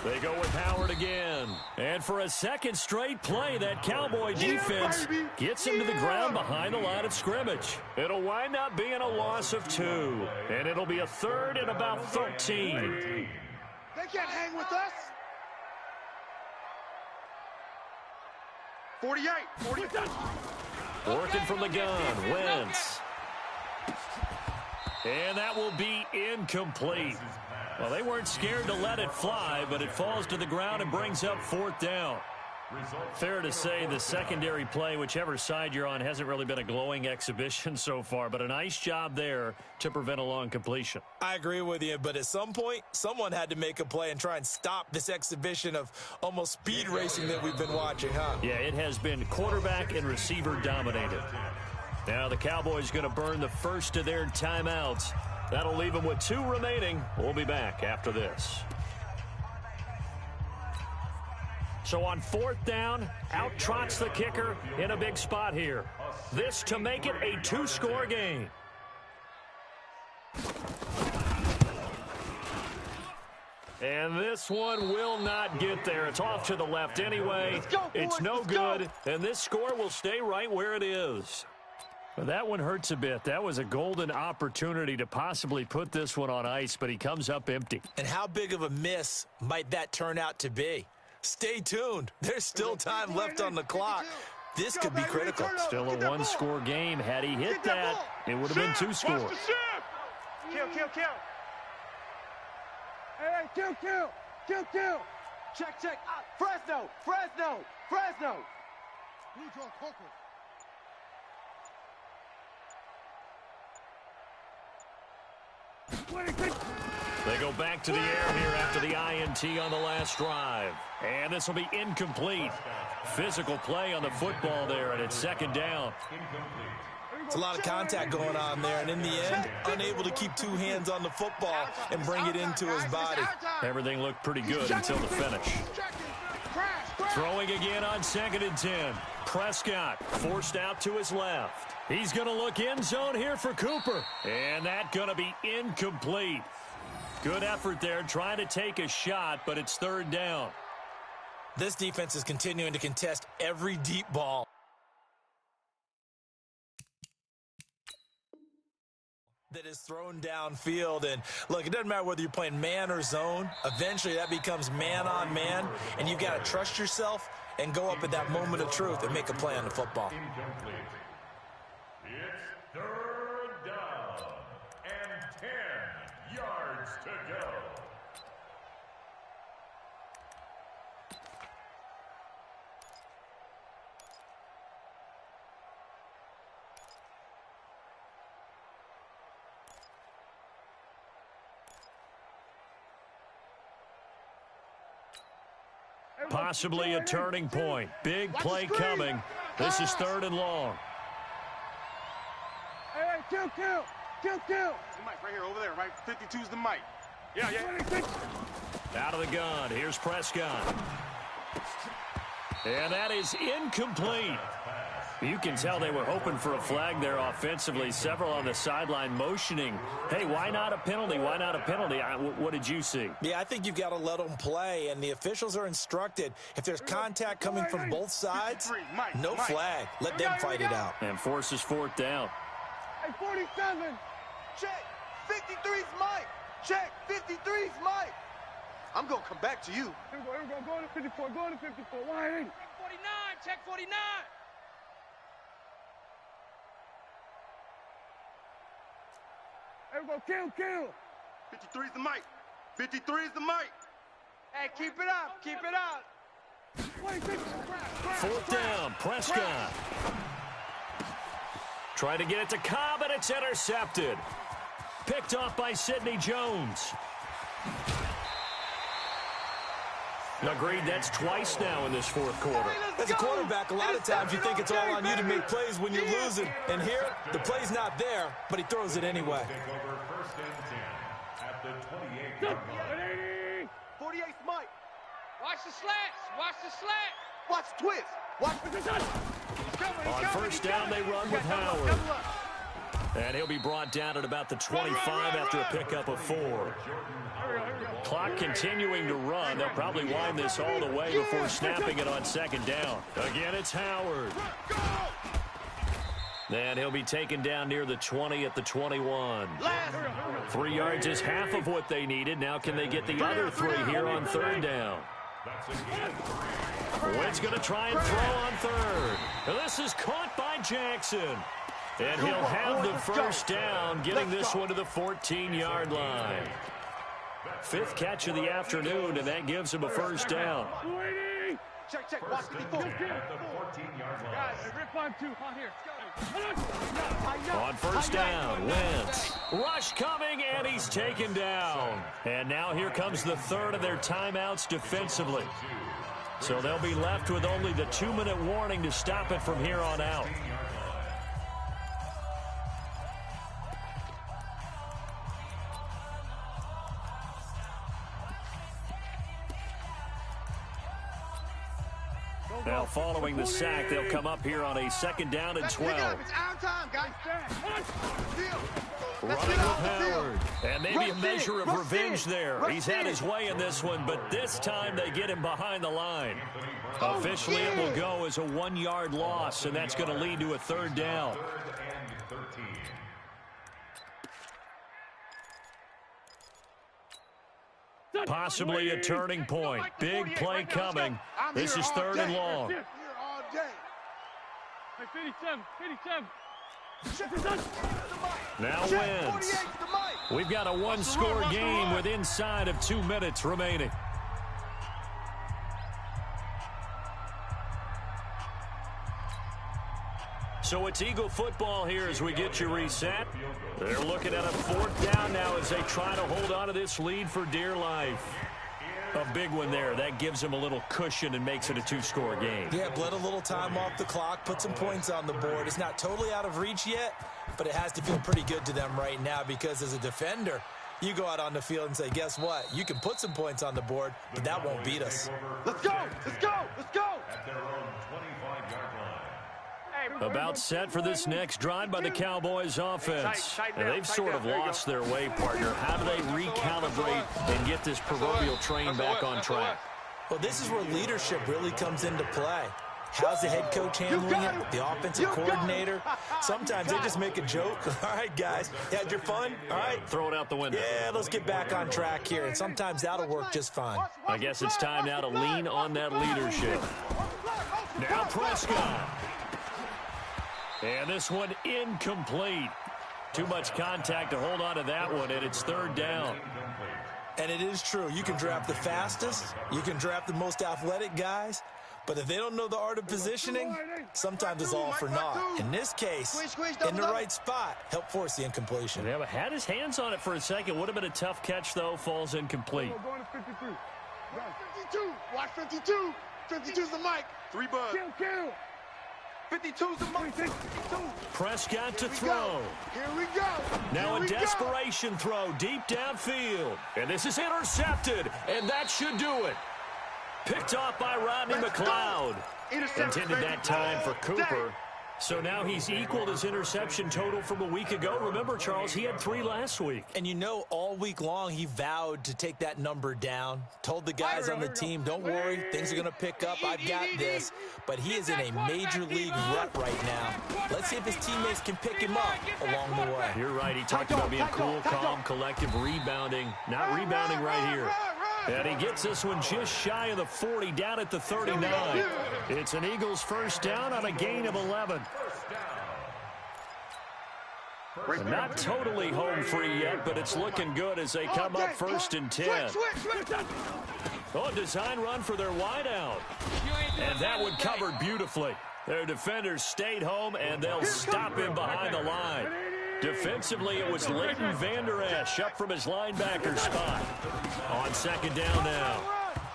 They go with Howard again. And for a second straight play, that Cowboy defense gets him to the ground behind the line of scrimmage. It'll wind up being a loss of 2. And it'll be a third and about 13. They can't hang with us. 48. Working from the gun, Wentz. And that will be incomplete. Well, they weren't scared to let it fly, but it falls to the ground and brings up fourth down. Fair to say the secondary play, whichever side you're on, hasn't really been a glowing exhibition so far, but a nice job there to prevent a long completion. I agree with you, but at some point, someone had to make a play and try and stop this exhibition of almost speed racing that we've been watching, huh? Yeah, it has been quarterback and receiver dominated. Now the Cowboys going to burn the first of their timeouts. That'll leave them with 2 remaining. We'll be back after this. So on fourth down, out trots the kicker in a big spot here. This to make it a 2-score game. And this one will not get there. It's off to the left anyway. It's no good, and this score will stay right where it is. Well, that one hurts a bit. That was a golden opportunity to possibly put this one on ice, but he comes up empty. And how big of a miss might that turn out to be? Stay tuned. There's still time left on the clock. This could be critical. Still a 1-score game. Had he hit that, it would have been 2 scores. Kill. Hey, kill. Check. Fresno. They go back to the air here after the INT on the last drive. And this will be incomplete. Physical play on the football there, and it's second down. It's a lot of contact going on there, and in the end, unable to keep 2 hands on the football and bring it into his body. Everything looked pretty good until the finish. Throwing again on second and 10. Prescott forced out to his left. He's going to look end zone here for Cooper. And that's going to be incomplete. Good effort there trying to take a shot, but it's third down. This defense is continuing to contest every deep ball that is thrown downfield. And look, it doesn't matter whether you're playing man or zone. Eventually that becomes man on man, and you've got to trust yourself and go up at that moment of truth and make a play on the football. Incomplete. It's third down to go. Possibly a turning point. Big play coming. This is 3rd and long. Hey, kill. The mic right here, over there, right? 52's the mic. Yeah. Out of the gun. Here's Prescott. And that is incomplete. You can tell they were hoping for a flag there offensively. Several on the sideline motioning. Hey, why not a penalty? Why not a penalty? What did you see? Yeah, I think you've got to let them play, and the officials are instructed. If there's contact coming from both sides, no flag. Let them fight it out. And forces 4th down. Hey, 47. Check. 53's Mike. Check. 53's Mike. I'm going to come back to you. Here we go. Go to 54. Wide in. 49. Check 49. Here we go. Kill. 53's the mic. 53's the mic. Hey, keep it up. 4th down. Prescott. Trying to get it to Cobb, and it's intercepted. Picked off by Sidney Jones. Agreed, that's twice now in this 4th quarter. As a quarterback, a lot of times you think it's all on you to make plays when you're losing. And here, the play's not there, but he throws it anyway. Take over 1st and 10 at the 28-yard line. 48's Mike. Watch the slats. Watch twist. Watch the On 1st down, they run with Howard. And he'll be brought down at about the 25 after a pickup of 4. Clock continuing to run. They'll probably wind this all the way before snapping it on 2nd down. Again, it's Howard. Then he'll be taken down near the 20 at the 21. 3 yards is half of what they needed. Now can they get the other 3 here on 3rd down? Wynn's going to try and throw on 3rd. This is caught by Jackson. And he'll have the 1st down, getting this one to the 14-yard line. 5th catch of the afternoon, and that gives him a 1st down. Check. Watch 54. At the 14-yard line. Guys, rip 5-2. On here. On 1st down, Wentz. Rush coming, and he's taken down. And now here comes the 3rd of their timeouts defensively. So they'll be left with only the 2-minute warning to stop it from here on out. Now following the sack, they'll come up here on a 2nd down and 12. It's our time, guys. Running with Howard. And maybe a measure of revenge there. He's had his way in this one, but this time they get him behind the line. Officially, it will go as a 1-yard loss, and that's going to lead to a 3rd down. 3rd and 13. Possibly a turning point. Big play coming. This is 3rd and long. Here all day. Hey, 57. Now Wentz. We've got a 1-score game with inside of 2 minutes remaining. So it's Eagle football here as we get you reset. They're looking at a 4th down now as they try to hold on to this lead for dear life. A big one there. That gives them a little cushion and makes it a 2-score game. Yeah, bled a little time off the clock, put some points on the board. It's not totally out of reach yet, but it has to feel pretty good to them right now because as a defender, you go out on the field and say, guess what? You can put some points on the board, but that won't beat us. Let's go. At their own 25-yard line. About set for this next drive by the Cowboys offense. And they've sort of lost their way, partner. How do they recalibrate and get this proverbial train back on track? Well, this is where leadership really comes into play. How's the head coach handling it? The offensive coordinator? Sometimes they just make a joke. All right, guys, you had your fun? All right. Throw it out the window. Yeah, let's get back on track here. And sometimes that'll work just fine. I guess it's time now to lean on that leadership. Now Prescott. And this one incomplete. Too much contact to hold on to that one, and it's 3rd down. And it is true. You can draft the fastest. You can draft the most athletic guys. But if they don't know the art of positioning, sometimes it's all for naught. In this case, in the right spot, help force the incompletion. Yeah, but had his hands on it for a second. Would have been a tough catch, though. Falls incomplete. Going to 53. Watch 52. Watch 52. 52's the mic. 3 buds. Kill. 52's the mic. 52. Prescott to throw. Here we go. Now a desperation throw deep downfield. And this is intercepted. And that should do it. Picked off by Rodney McLeod. Intended that time for Cooper. So now he's equaled his interception total from a week ago. Remember, Charles, he had 3 last week. And you know, all week long, he vowed to take that number down. Told the guys on the team, don't worry, things are going to pick up. I've got this. But he is in a major league rut right now. Let's see if his teammates can pick him up along the way. You're right. He talked about being cool, calm, collective, rebounding. Not rebounding right here. And he gets this one just shy of the 40, down at the 39. It's an Eagles first down on a gain of 11. Not totally home free yet, but it's looking good as they come up 1st and 10. Oh, design run for their wideout. And that one covered beautifully. Their defenders stayed home, and they'll stop him behind the line. Defensively, it was Leighton Vander Esch up from his linebacker spot. On 2nd down now.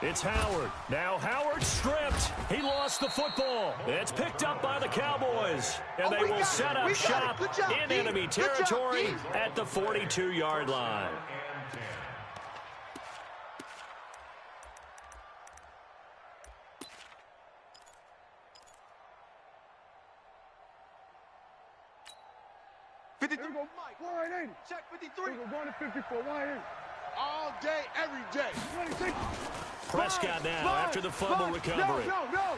It's Howard. Now Howard stripped. He lost the football. It's picked up by the Cowboys. And they will set up shop in enemy territory at the 42-yard line. Here we go. 180. Check 53. We're going to 54. 180. All day, every day. 26. Prescott now after the fumble recovery. No.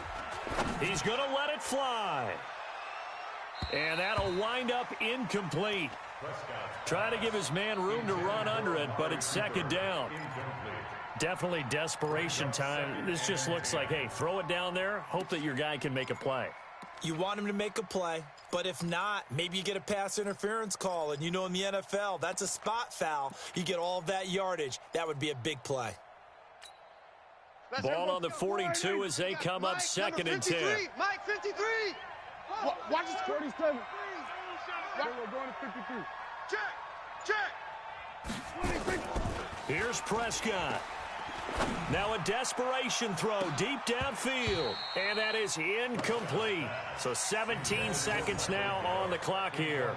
He's going to let it fly. And that'll wind up incomplete. Try to give his man room to run under it, but it's 2nd down. Definitely desperation time. This just looks like, hey, throw it down there, hope that your guy can make a play. You want him to make a play, but if not, maybe you get a pass interference call, and you know in the NFL, that's a spot foul. You get all of that yardage. That would be a big play. Ball on the 42 as they come up 2nd and 10. Mike, 53. Watch this. 47. We're going to 53. Check. 26. Here's Prescott. Now a desperation throw deep downfield. And that is incomplete. So 17 seconds now on the clock here.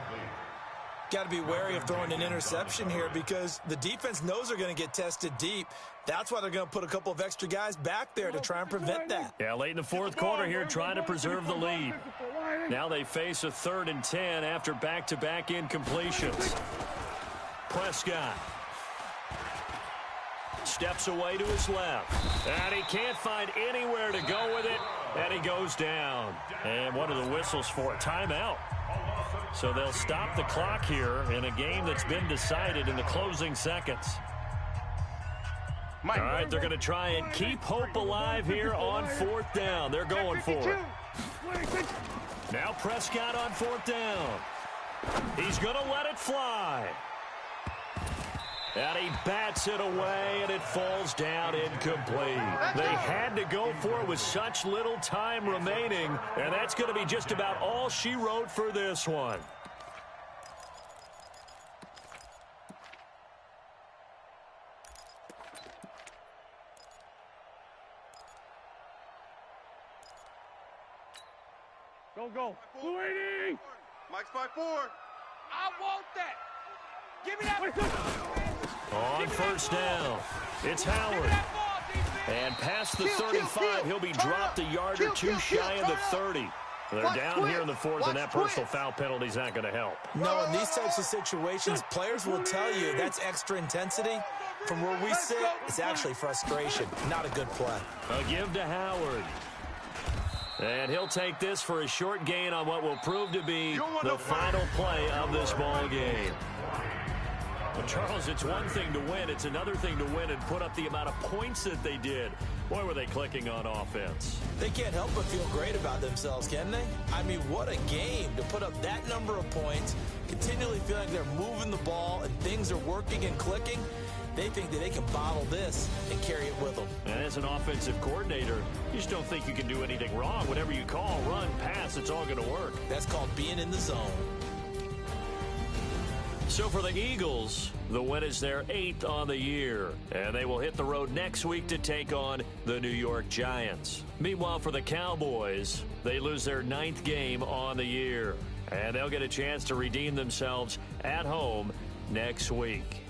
Got to be wary of throwing an interception here because the defense knows they're going to get tested deep. That's why they're going to put a couple of extra guys back there to try and prevent that. Yeah, late in the 4th quarter here, trying to preserve the lead. Now they face a 3rd and 10 after back-to-back incompletions. Prescott steps away to his left. And he can't find anywhere to go with it. And he goes down. And one of the whistles for a timeout. So they'll stop the clock here in a game that's been decided in the closing seconds. All right, they're going to try and keep hope alive here on 4th down. They're going for it. Now Prescott on 4th down. He's going to let it fly. And he bats it away, and it falls down incomplete. They had to go for it with such little time remaining, and that's going to be just about all she wrote for this one. Go. 280. Mike's 5-4. I want that. Give me that. On 1st down, it's Howard. And past the 35, he'll be dropped a yard or two shy of the 30. They're down here in the 4th, and that personal foul penalty is not going to help. No, in these types of situations, players will tell you that's extra intensity. From where we sit, it's actually frustration, not a good play. A give to Howard. And he'll take this for a short gain on what will prove to be the final play of this ball game. Well, Charles, it's one thing to win. It's another thing to win and put up the amount of points that they did. Boy, were they clicking on offense. They can't help but feel great about themselves, can they? I mean, what a game to put up that number of points, continually feeling like they're moving the ball and things are working and clicking. They think that they can bottle this and carry it with them. And as an offensive coordinator, you just don't think you can do anything wrong. Whatever you call, run, pass, it's all going to work. That's called being in the zone. So for the Eagles, the win is their 8th on the year, and they will hit the road next week to take on the New York Giants. Meanwhile, for the Cowboys, they lose their 9th game on the year, and they'll get a chance to redeem themselves at home next week.